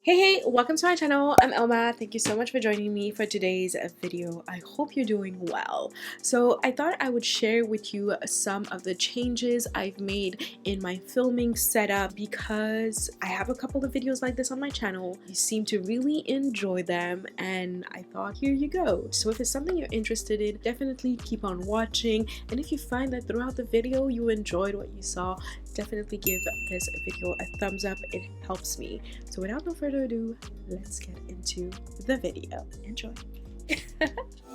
Hey, welcome to my channel. I'm Elma. Thank you so much for joining me for today's video. I hope you're doing well. So I thought I would share with you some of the changes I've made in my filming setup because I have a couple of videos like this on my channel. You seem to really enjoy them and I thought here you go. So if it's something you're interested in, definitely keep on watching, and if you find that throughout the video you enjoyed what you saw, definitely give this video a thumbs up. It helps me. So without no further ado, let's get into the video. Enjoy.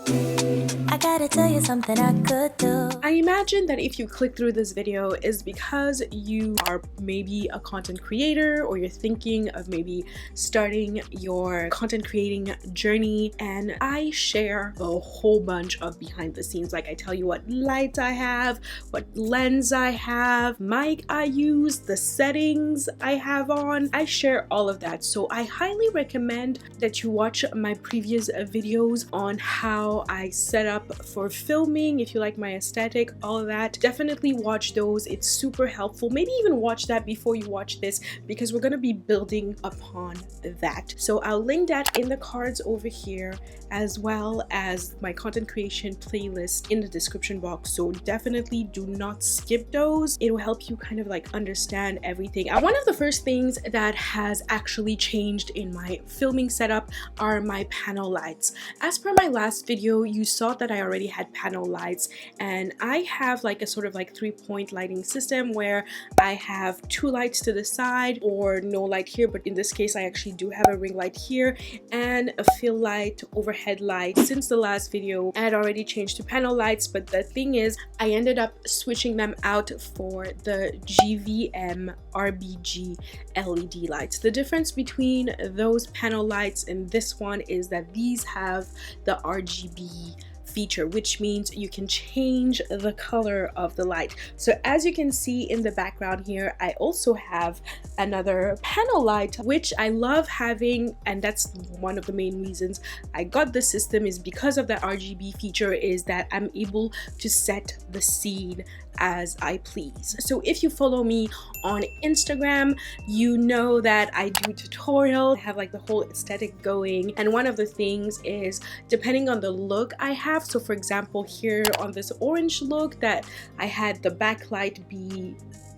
I gotta tell you something I could do. I imagine that if you click through this video is because you are maybe a content creator or you're thinking of maybe starting your content creating journey, and I share a whole bunch of behind the scenes. Like I tell you what light I have, what lens I have, mic I use, the settings I have on. I share all of that. So I highly recommend that you watch my previous videos on how I set up for filming. If you like my aesthetic, all of that, definitely watch those. It's super helpful. Maybe even watch that before you watch this because we're going to be building upon that. So I'll link that in the cards over here, as well as my content creation playlist in the description box. So definitely do not skip those. It will help you kind of like understand everything. One of the first things that has actually changed in my filming setup are my panel lights. As per my last video, you saw that I already had panel lights, and I have like a sort of like 3-point lighting system where I have 2 lights to the side or no light here, but in this case I actually do have a ring light here and a fill light, overhead light. Since the last video I had already changed to panel lights, but the thing is I ended up switching them out for the GVM RGB LED lights. The difference between those panel lights and this one is that these have the RGB feature, which means you can change the color of the light. So as you can see in the background here, I also have another panel light, which I love having, and that's one of the main reasons I got the system, is because of that RGB feature, is that I'm able to set the scene as I please. So if you follow me on Instagram, you know that I do tutorials, I have like the whole aesthetic going, and one of the things is depending on the look I have. So for example, here on this orange look, that I had the backlight be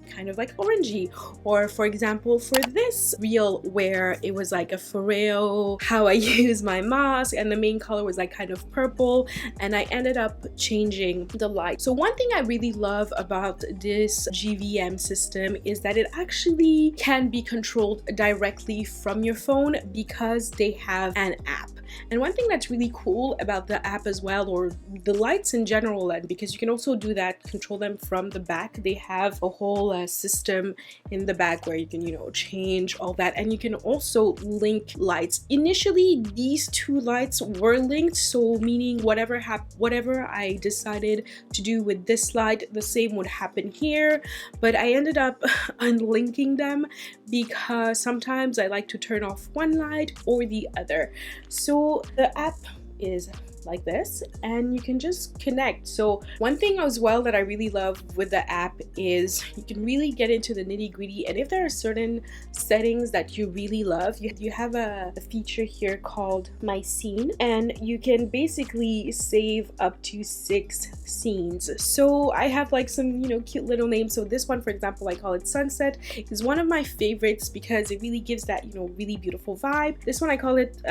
kind of like orangey, or for example for this reel where it was like a for real how I use my mask and the main color was like kind of purple, and I ended up changing the light. So one thing I really love about this GVM system is that it actually can be controlled directly from your phone because they have an app. And one thing that's really cool about the app as well, or the lights in general, and because you can also do that, control them from the back, they have a whole system in the back where you can, you know, change all that, and you can also link lights. Initially these 2 lights were linked, so meaning whatever I decided to do with this light, the same would happen here, but I ended up unlinking them because sometimes I like to turn off one light or the other. So the app is like this and you can just connect. So one thing as well that I really love with the app is you can really get into the nitty-gritty, and if there are certain settings that you really love, you have a feature here called My Scene, and you can basically save up to 6 scenes. So I have like some, you know, cute little names. So this one, for example, I call it Sunset, is one of my favorites because it really gives that, you know, really beautiful vibe. This one I call it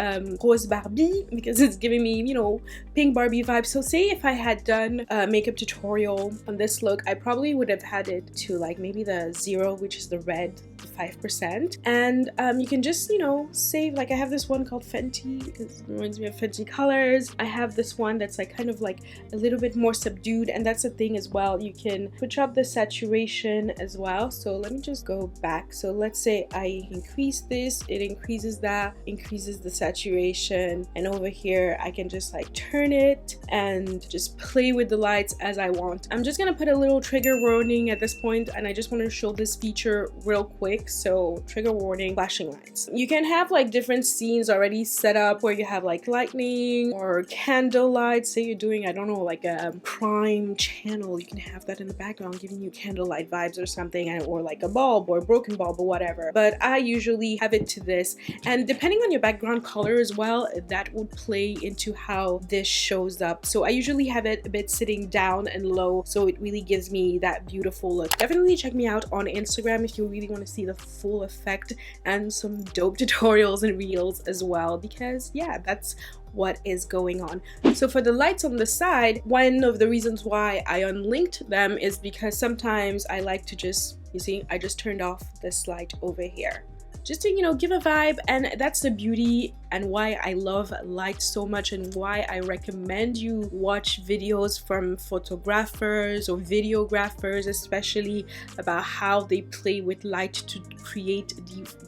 Rose Barbie because it's giving me, you know, pink Barbie vibe. So say if I had done a makeup tutorial on this look, I probably would have had it to like maybe the 0, which is the red, the 5%, and you can just, you know, save. Like I have this one called Fenty because it reminds me of Fenty colors. I have this one that's like kind of like a little bit more subdued, and that's the thing as well, you can switch up the saturation as well. So let me just go back. So let's say I increase this, it increases that, increases the saturation, and over here I can just like turn it and just play with the lights as I want. I'm just gonna put a little trigger warning at this point, and I just want to show this feature real quick. So trigger warning, flashing lights. You can have like different scenes already set up where you have like lightning or candle lights. Say you're doing, I don't know, like a crime channel, you can have that in the background giving you candlelight vibes or something, or like a bulb or a broken bulb or whatever. But I usually have it to this, and depending on your background color as well, that would play into how this shows up. So I usually have it a bit sitting down and low, so it really gives me that beautiful look. Definitely check me out on Instagram if you really want to see the full effect and some dope tutorials and reels as well, because yeah, that's what is going on. So for the lights on the side, one of the reasons why I unlinked them is because sometimes I like to just, you see, I just turned off this light over here just to, you know, give a vibe. And that's the beauty and why I love light so much, and why I recommend you watch videos from photographers or videographers, especially about how they play with light to create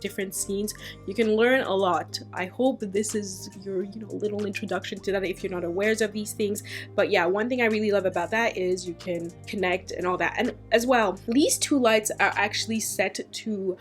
different scenes. You can learn a lot. I hope this is your, you know, little introduction to that if you're not aware of these things. But yeah, one thing I really love about that is you can connect and all that. And as well, these two lights are actually set to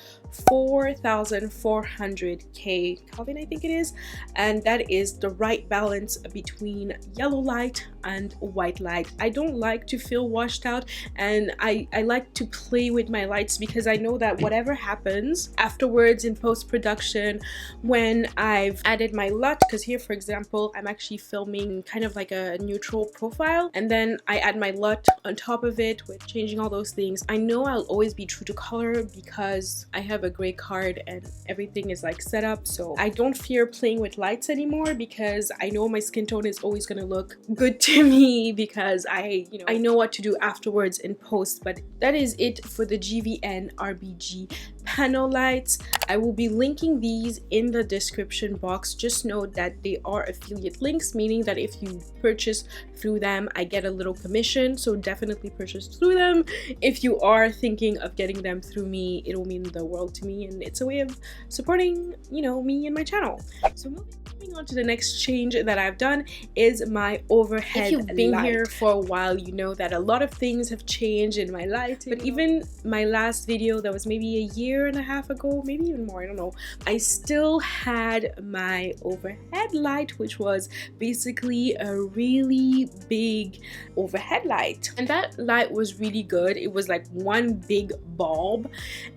4,400 Kelvin, I think it is, and that is the right balance between yellow light and white light. I don't like to feel washed out, and I like to play with my lights because I know that whatever happens afterwards in post-production, when I've added my LUT, because here for example I'm actually filming kind of like a neutral profile, and then I add my LUT on top of it with changing all those things, I know I'll always be true to color because I have a gray card and everything is like set up. So I don't fear playing with lights anymore because I know my skin tone is always going to look good to me because I know what to do afterwards in post. But that is it for the GVN RGB panel lights. I will be linking these in the description box. Just note that they are affiliate links, meaning that if you purchase through them I get a little commission, so definitely purchase through them. If you are thinking of getting them through me, it will mean the world to me, and it's a way of supporting, you know, me and my channel. So moving on to the next change that I've done is my overhead light. If you've been here for a while, you know that a lot of things have changed in my light. But even my last video that was maybe a year and a half ago, maybe even more, I don't know, I still had my overhead light, which was basically a really big overhead light, and that light was really good. It was like one big bulb,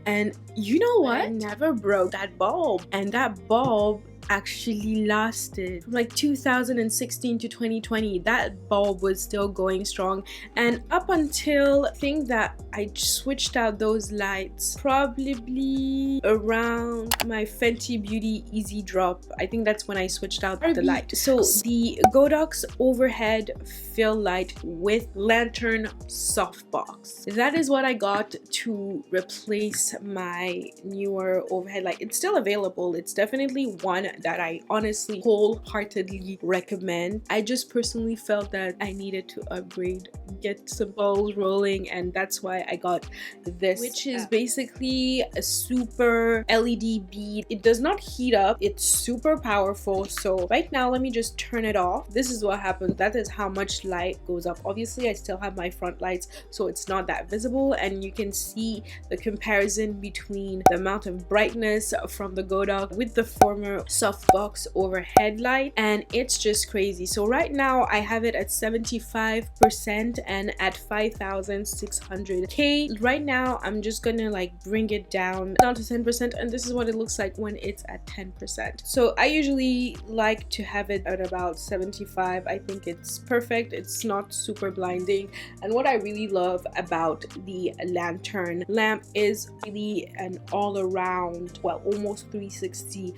and you know what, I never broke that bulb, and that bulb actually lasted from like 2016 to 2020. That bulb was still going strong, and up until I think that I switched out those lights probably around my Fenty Beauty Easy Drop. I think that's when I switched out the light. So the Godox overhead fill light with lantern softbox, that is what I got to replace my newer overhead light. It's still available. It's definitely one that I honestly wholeheartedly recommend. I just personally felt that I needed to upgrade, get some balls rolling, and that's why I got this, which is basically a super LED bead. It does not heat up, it's super powerful. So right now, let me just turn it off. This is what happens. That is how much light goes up. Obviously I still have my front lights, so it's not that visible, and you can see the comparison between the amount of brightness from the Godox with the former Softbox overhead light, and it's just crazy. So right now I have it at 75% and at 5,600 K. Right now I'm just gonna like bring it down to 10%, and this is what it looks like when it's at 10%. So I usually like to have it at about 75. I think it's perfect. It's not super blinding, and what I really love about the lantern lamp is really an all-around, well, almost 360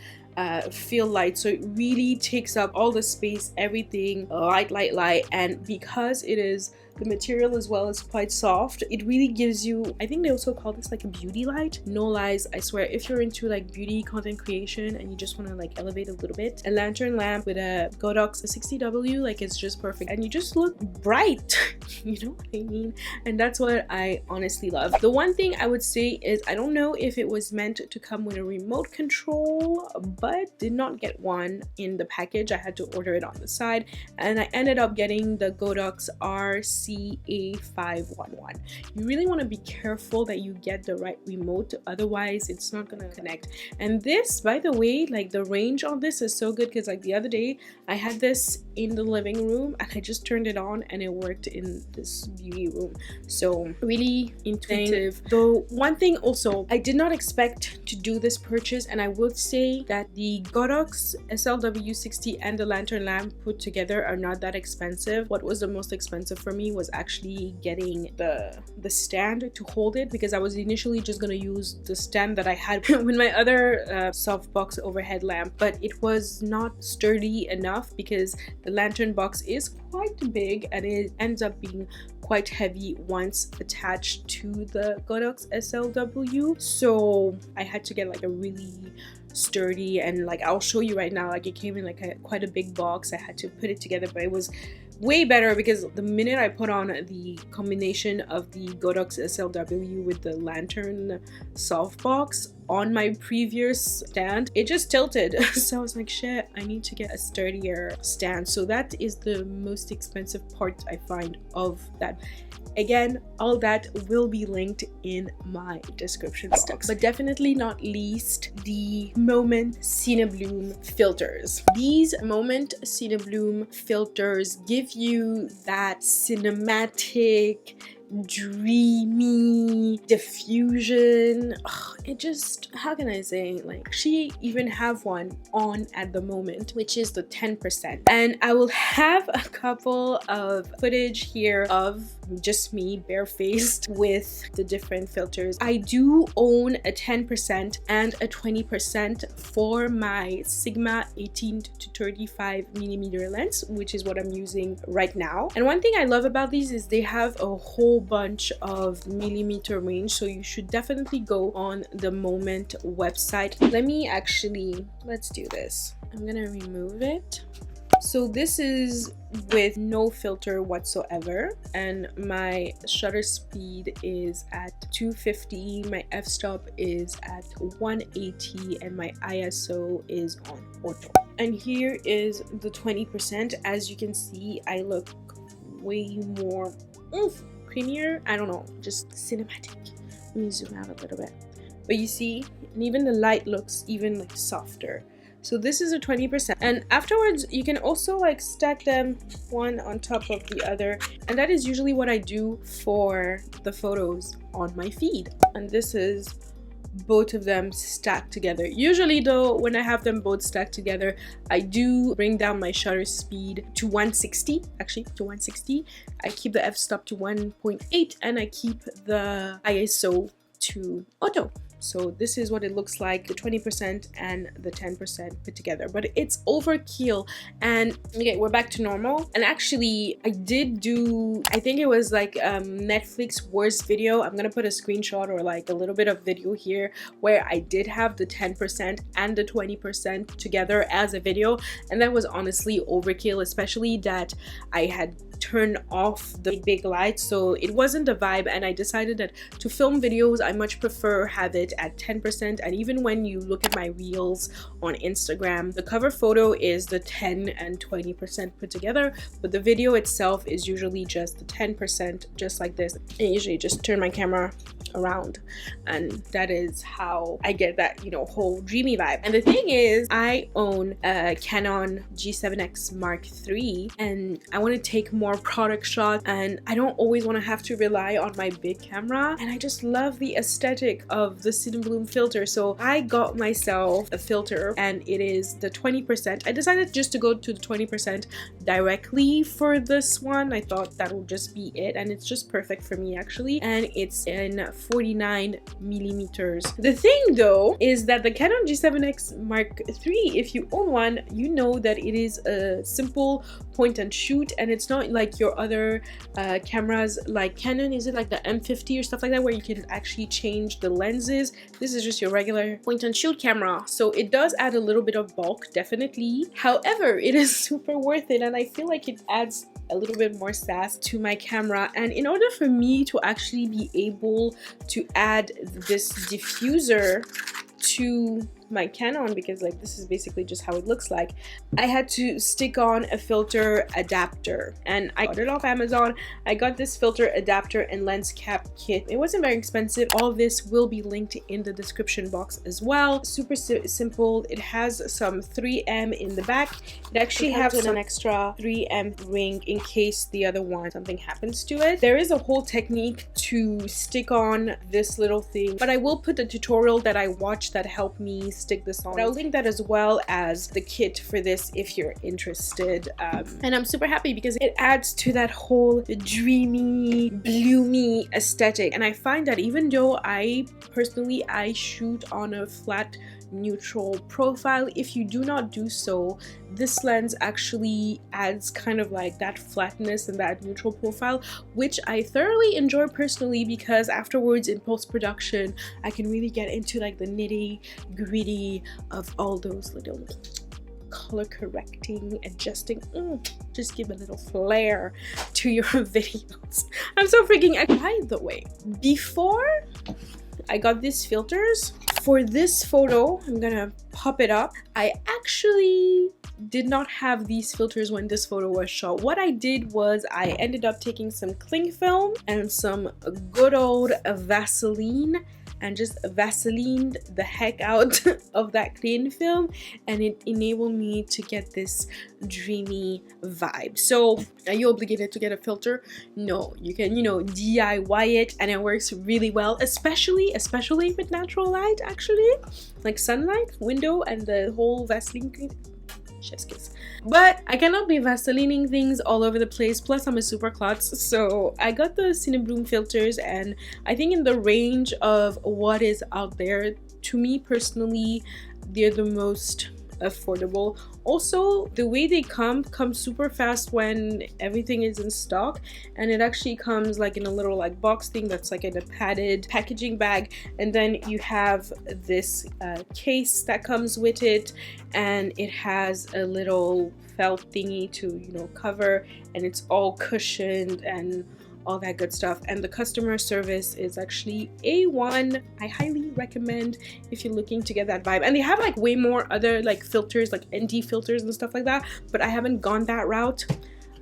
fill light. So it really takes up all the space, everything, light, and because it is, the material as well is quite soft, it really gives you, I think they also call this like a beauty light. No lies, I swear, if you're into like beauty content creation and you just want to like elevate a little bit, a lantern lamp with a Godox 60W, like, it's just perfect, and you just look bright. you know what I mean? And that's what I honestly love. The one thing I would say is I don't know if it was meant to come with a remote control, but did not get one in the package. I had to order it on the side, and I ended up getting the Godox RCA511. You really want to be careful that you get the right remote, otherwise it's not gonna connect. And this, by the way, like the range on this is so good, because like the other day I had this in the living room and I just turned it on and it worked in this beauty room. So really intuitive. Though one thing also, I did not expect to do this purchase, and I would say that the Godox SLW60 and the lantern lamp put together are not that expensive. What was the most expensive for me was actually getting the stand to hold it, because I was initially just gonna use the stand that I had with my other softbox overhead lamp, but it was not sturdy enough because the lantern box is quite big and it ends up being quite heavy once attached to the Godox SLW. So I had to get like a really sturdy, and like I'll show you right now, like it came in like quite a big box. I had to put it together, but it was way better because the minute I put on the combination of the Godox SLW with the lantern softbox on my previous stand, it just tilted. So I was like, shit, I need to get a sturdier stand. So that is the most expensive part I find of that. Again, all that will be linked in my description box. But definitely not least, the Moment Cinebloom filters. These Moment Cinebloom filters give you that cinematic, dreamy diffusion. It just, how can I say, like, she even have one on at the moment, which is the 10%, and I will have a couple of footage here of just me barefaced with the different filters. I do own a 10% and a 20% for my Sigma 18 to 35mm lens, which is what I'm using right now. And one thing I love about these is they have a whole bunch of millimeter range, so you should definitely go on the Moment website. Let's do this. I'm gonna remove it. So this is with no filter whatsoever, and my shutter speed is at 250, my f-stop is at 180, and my ISO is on auto. And here is the 20%. As you can see, I look way more creamier, I don't know, just cinematic. Let me zoom out a little bit, but you see, and even the light looks even like softer. So this is a 20%, and afterwards you can also like stack them one on top of the other, and that is usually what I do for the photos on my feed. And this is both of them stacked together. Usually though, when I have them both stacked together, I do bring down my shutter speed to 160, actually to 160. I keep the f-stop to 1.8, and I keep the ISO to auto. So this is what it looks like, the 20% and the 10% put together, but it's overkill. And okay, we're back to normal. And actually I did do, I think it was like Netflix worst video. I'm gonna put a screenshot or like a little bit of video here where I did have the 10% and the 20% together as a video, and that was honestly overkill, especially that I had turned off the big lights, so it wasn't a vibe. And I decided that to film videos, I much prefer have it at 10%. And even when you look at my reels on Instagram, the cover photo is the 10 and 20% put together, but the video itself is usually just the 10%, just like this. I usually just turn my camera around, and that is how I get that, you know, whole dreamy vibe. And the thing is, I own a Canon G7X Mark III, and I want to take more product shots, and I don't always want to have to rely on my big camera, and I just love the aesthetic of the Cinebloom filter. So I got myself a filter, and it is the 20%. I decided just to go to the 20% directly for this one. I thought that would just be it, and it's just perfect for me actually, and it's in 49mm. The thing though is that the Canon G7X Mark III, if you own one, you know that it is a simple point and shoot, and it's not like your other cameras like Canon. Is it like the M50 or stuff like that, where you can actually change the lenses? because this is just your regular point and shoot camera, so it does add a little bit of bulk, definitely. However, it is super worth it, and I feel like it adds a little bit more sass to my camera. And in order for me to actually be able to add this diffuser to my Canon, because like this is basically just how it looks like, I had to stick on a filter adapter, and I got it off Amazon. I got this filter adapter and lens cap kit. It wasn't very expensive. All of this will be linked in the description box as well. Super simple. It has some 3M in the back. It actually has an extra 3M ring in case the other one, something happens to it. There is a whole technique to stick on this little thing, but I will put the tutorial that I watched that helped me stick this on. I'll link that as well as the kit for this if you're interested. And I'm super happy because it adds to that whole dreamy, bloomy aesthetic. And I find that even though I shoot on a flat neutral profile, if you do not do so, this lens actually adds kind of like that flatness and that neutral profile, which I thoroughly enjoy personally, because afterwards in post-production I can really get into like the nitty-gritty of all those little color correcting, adjusting, just give a little flair to your videos. I'm so freaking excited. By the way, before I got these filters for this photo, I'm gonna pop it up. I actually did not have these filters when this photo was shot. What I did was I ended up taking some cling film and some good old Vaseline, and just Vaselined the heck out of that cling film, and it enabled me to get this dreamy vibe. So are you obligated to get a filter? No, you can, you know, DIY it, and it works really well, especially with natural light, actually, like sunlight, window, and the whole Vaseline cream. Chef's kiss. But I cannot be Vaselining things all over the place, plus I'm a super klutz, so I got the Cinebloom filters, and I think in the range of what is out there, to me personally, they're the most affordable. Also, the way they come super fast when everything is in stock, and it actually comes like in a little like box thing that's like in a padded packaging bag, and then you have this case that comes with it, and it has a little felt thingy to, you know, cover, and it's all cushioned and all that good stuff. And the customer service is actually A1. I highly recommend if you're looking to get that vibe. And they have like way more other like filters, like ND filters and stuff like that, but I haven't gone that route.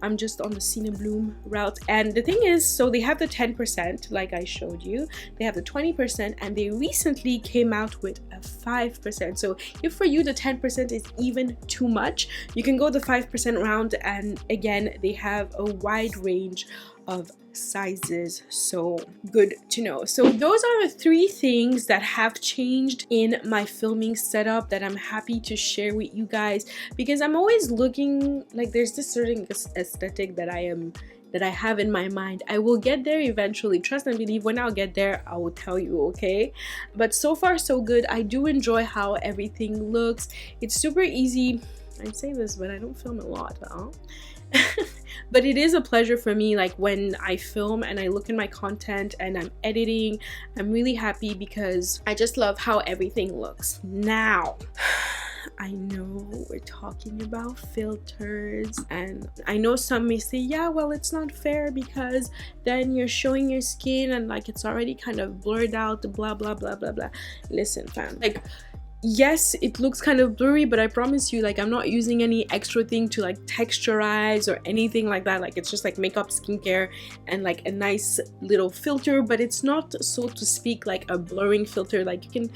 I'm just on the Cinebloom route. And the thing is, so they have the 10% like I showed you, they have the 20%, and they recently came out with a 5%. So if for you the 10% is even too much, you can go the 5% round, and again they have a wide range of sizes, so good to know. So those are the 3 things that have changed in my filming setup that I'm happy to share with you guys, because I'm always looking, like, there's this certain aesthetic that I have in my mind. I will get there eventually, trust and believe. When I'll get there, I will tell you, okay? But so far so good. I do enjoy how everything looks. It's super easy. I say this, but I don't film a lot, huh? But it is a pleasure for me, like when I film and I look in my content and I'm editing, I'm really happy because I just love how everything looks. Now, I know we're talking about filters, and I know some may say, yeah, well, it's not fair because then you're showing your skin and like it's already kind of blurred out, blah blah blah blah blah. Listen, fam, like, yes, it looks kind of blurry, but I promise you, like, I'm not using any extra thing to like texturize or anything like that. Like, it's just like makeup, skincare, and like a nice little filter, but it's not, so to speak, like a blurring filter. Like, you can,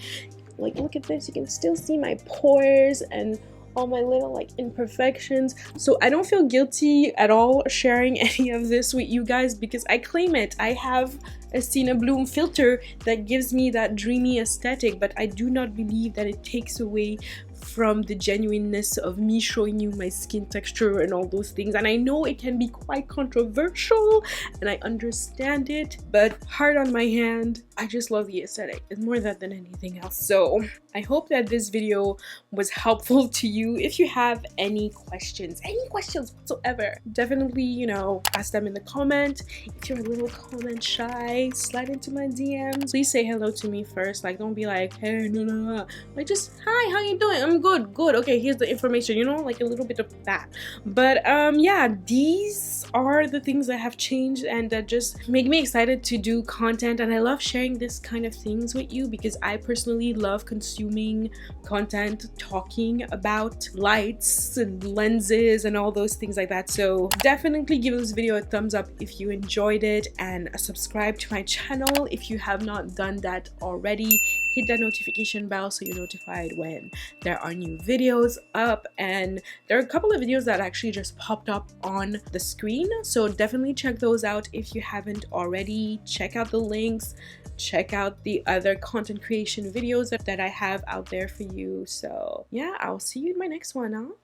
like, look at this, you can still see my pores and all my little like imperfections. So I don't feel guilty at all sharing any of this with you guys, because I claim it. I have a Cinebloom filter that gives me that dreamy aesthetic, but I do not believe that it takes away from the genuineness of me showing you my skin texture and all those things. And I know it can be quite controversial, and I understand it, but heart on my hand, I just love the aesthetic. It's more that than anything else. So I hope that this video was helpful to you. If you have any questions whatsoever, definitely, you know, ask them in the comment. If you're a little comment shy, slide into my DMs. Please say hello to me first. Like, don't be like, hey, no. Like, just, hi, how you doing? I'm good. Okay, here's the information, you know, like a little bit of that. But yeah, these are the things that have changed and that just make me excited to do content. And I love sharing this kind of things with you because I personally love consuming content, talking about lights and lenses and all those things like that. So definitely give this video a thumbs up if you enjoyed it, and subscribe to my channel if you have not done that already. Hit that notification bell so you're notified when there are new videos up. And there are a couple of videos that actually just popped up on the screen, so definitely check those out if you haven't already. Check out the links, check out the other content creation videos that I have out there for you. So yeah, I'll see you in my next one, huh?